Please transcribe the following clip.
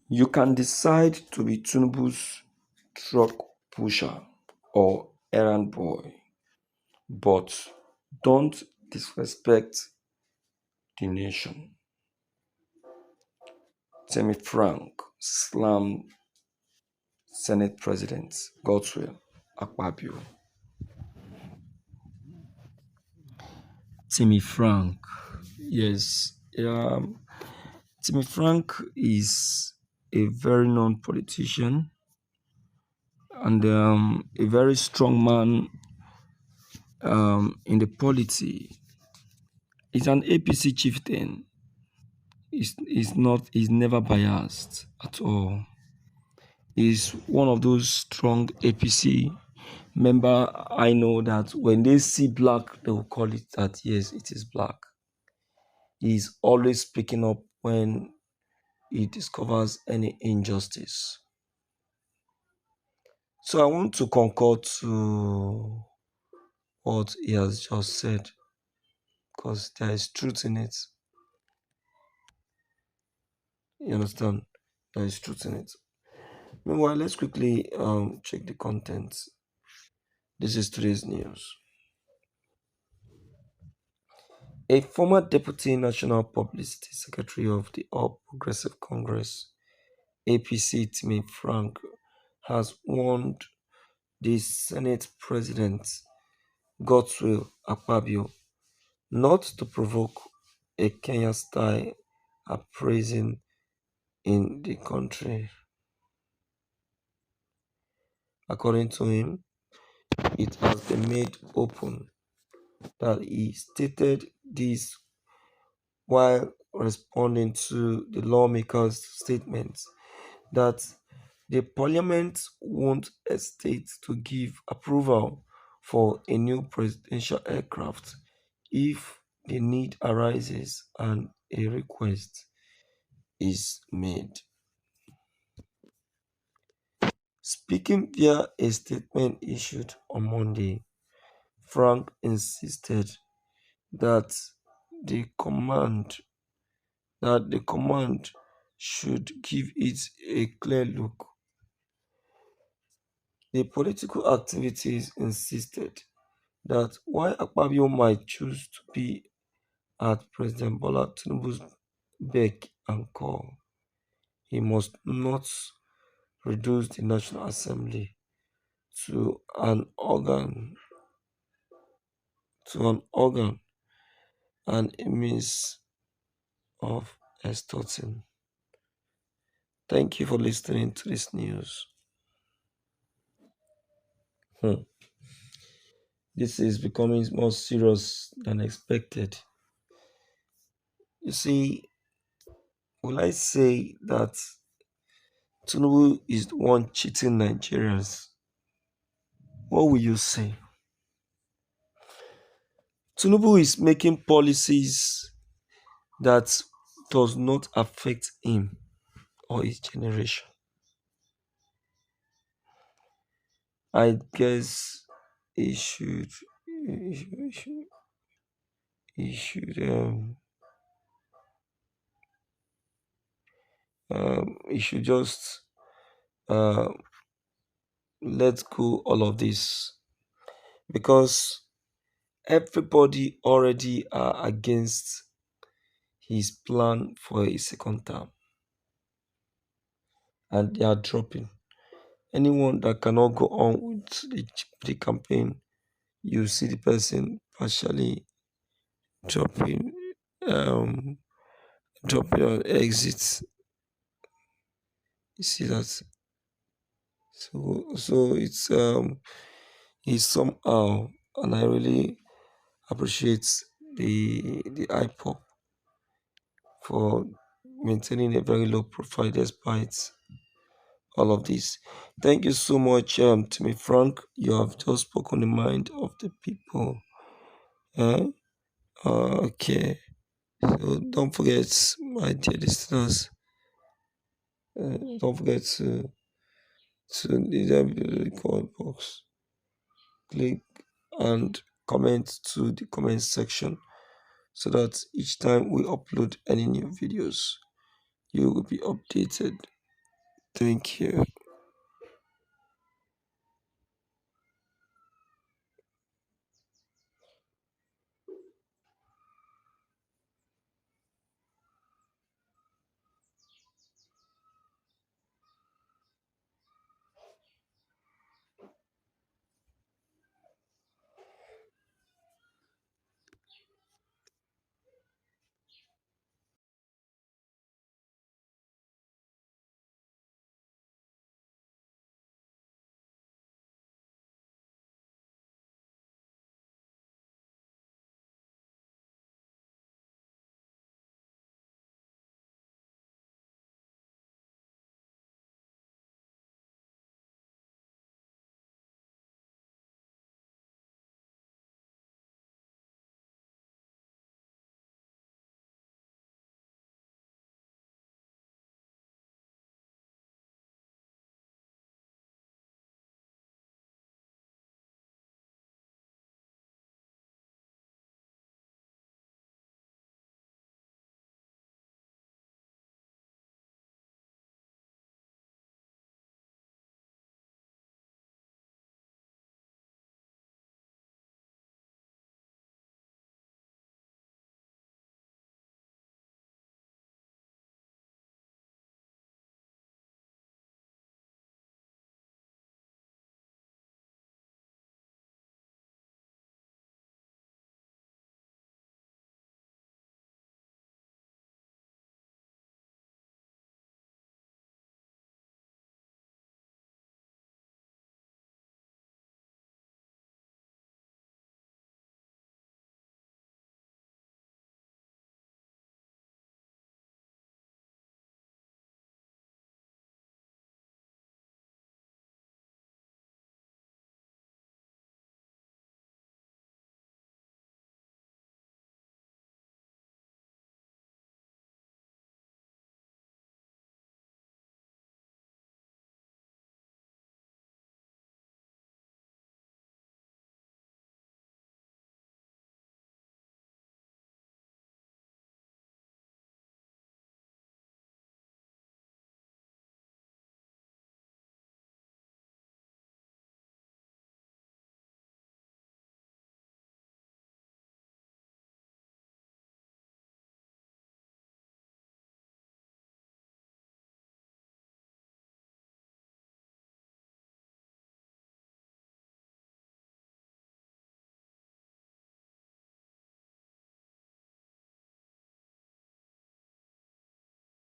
You can decide to be Tinubus truck pusher or errand boy, but don't disrespect the nation. Temi Frank slammed Senate President Godswill Akpabio. Timmy Frank, yes, Timmy Frank is a very known politician and a very strong man in the polity. He's an APC chieftain. He's never biased at all. He's one of those strong APC member I know that when they see black, they will call it that yes, it is black. He's always speaking up when he discovers any injustice. So I want to concur to what he has just said because there is truth in it. You understand? There is truth in it. Meanwhile, let's quickly check the content. This is today's news. A former Deputy National Publicity Secretary of the All Progressive Congress (APC), Timmy Frank, has warned the Senate President Godswill Akpabio not to provoke a Kenya-style uprising in the country. According to him, it has been made open that he stated this while responding to the lawmakers' statements that the parliament won't hesitate to give approval for a new presidential aircraft if the need arises and a request is made. Speaking via a statement issued on Monday, Frank insisted that the command the command should give it a clear look. The political activities insisted that while Akpabio might choose to be at President Bola Tinubu's beck and call, he must not reduce the National Assembly to an organ and a means of extorting. Thank you for listening to this news. Hmm. This is becoming more serious than expected. You see, will I say that Tinubu is the one cheating Nigerians? What will you say? Tinubu is making policies that does not affect him or his generation. I guess he should he should, he should, he should, he should just uh, let go all of this because everybody already are against his plan for a second term and they are dropping. Anyone that cannot go on with the campaign, you see the person partially dropping, um, dropping on exits. You see that? So it's somehow, and I really appreciate the IPOP for maintaining a very low profile despite all of this. Thank you so much, to me, Frank. You have just spoken the mind of the people. Eh? Okay. So don't forget, my dear listeners, don't forget to the comment box, click and comment to the comment section so that each time we upload any new videos, you will be updated. Thank you.